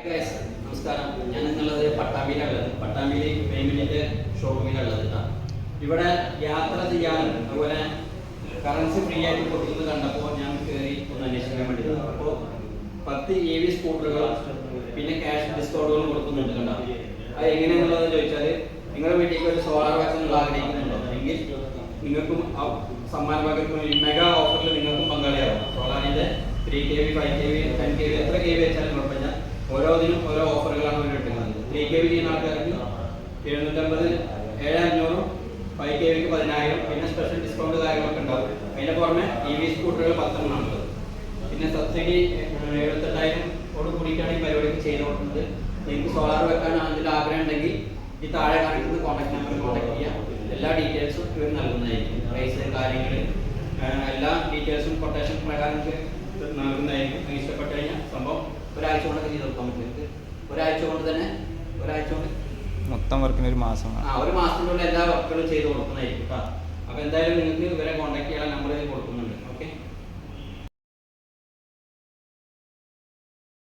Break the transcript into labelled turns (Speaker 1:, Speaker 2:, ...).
Speaker 1: Guys നമസ്കാരം. ഞാൻ നിന്നുള്ളത് പട്ടാമ്പിയിലുള്ളത്. പട്ടാമ്പിയിൽ പേയ്മെന്റിന്റെ ഷോറൂമിലുള്ളത് കേട്ടോ. ഇവിടെ യാത്ര ചെയ്യാനും അതുപോലെ കറൻസി ഫ്രീ ആയിട്ട് കൊടുക്കുന്നത് കണ്ടപ്പോൾ ഞാൻ കയറി ഒന്ന് അന്വേഷിക്കാൻ വേണ്ടി. അപ്പോൾ 10 EV സ്കൂട്ടറുകൾ പിന്നെ ക്യാഷ് ഡിസ്കൗണ്ടുകളും കൊടുക്കുന്നുണ്ട് കേട്ടോ. അത് എങ്ങനെയാണെന്നുള്ളത് ചോദിച്ചാൽ നിങ്ങളുടെ വീട്ടിലേക്ക് ഒരു സോളാർ വാക്സിനുള്ള ആഗ്രഹിക്കുന്നുണ്ടോ എങ്കിൽ നിങ്ങൾക്കും സമ്മാന ഭാഗത്തും മെഗാ ഓഫറിൽ നിങ്ങൾക്കും പങ്കാളിയാവും. സോളാറിന്റെ 3 kV 5 kV 10 kV എത്ര kV വെച്ചാലും കുഴപ്പമില്ല. ഓരോന്നിനും ഓരോ ഓഫറുകളാണ് അവർ കിട്ടുന്നത്. 3 kV ചെയ്യുന്ന ആൾക്കാർക്ക് 750 7,500, 5 kVക്ക് 10,000, പിന്നെ സ്പെഷ്യൽ ഡിസ്കൗണ്ട് കാര്യങ്ങളൊക്കെ ഉണ്ടാവും. അതിന്റെ പുറമെ EV സ്കൂട്ടറുകൾ 10 എണ്ണമാണുള്ളത്. പിന്നെ സബ്സിഡി 78,000 കൂടിയിട്ടാണ് ഈ പരിപാടിക്ക് ചെയ്ത് കൊടുക്കുന്നത്. നിങ്ങൾക്ക് സോളാർ വെക്കാൻ അതിൽ ആഗ്രഹം ഉണ്ടെങ്കിൽ ഈ താഴെ കാണിക്കുന്നത് കോൺടാക്ട് നമ്പറിൽ കോൺടാക്ട് ചെയ്യാം. എല്ലാ ഡീറ്റെയിൽസും ഇവർ നൽകുന്നതായിരിക്കും. പ്രൈസ് കാര്യങ്ങൾ എല്ലാ ഡീറ്റെയിൽസും കൊട്ടേഷൻ പ്രകാരം നൽകുന്നതായിരിക്കും. ഇഷ്ടപ്പെട്ട് കഴിഞ്ഞാൽ സംഭവം ഒരാഴ്ച കൊണ്ടൊക്കെ ചെയ്ത് കൊടുക്കാൻ പറ്റും. ഒരാഴ്ച കൊണ്ട്
Speaker 2: മൊത്തം വർക്കിന് ഒരു മാസം
Speaker 1: ഒരു മാസത്തിനുള്ളിൽ എല്ലാ വർക്കുകളും ചെയ്ത് കൊടുക്കുന്നതായിരിക്കും കേട്ടോ. അപ്പോൾ എന്തായാലും നിങ്ങൾക്ക് ഇവരെ കോൺടാക്ട് ചെയ്യാൻ നമ്പർ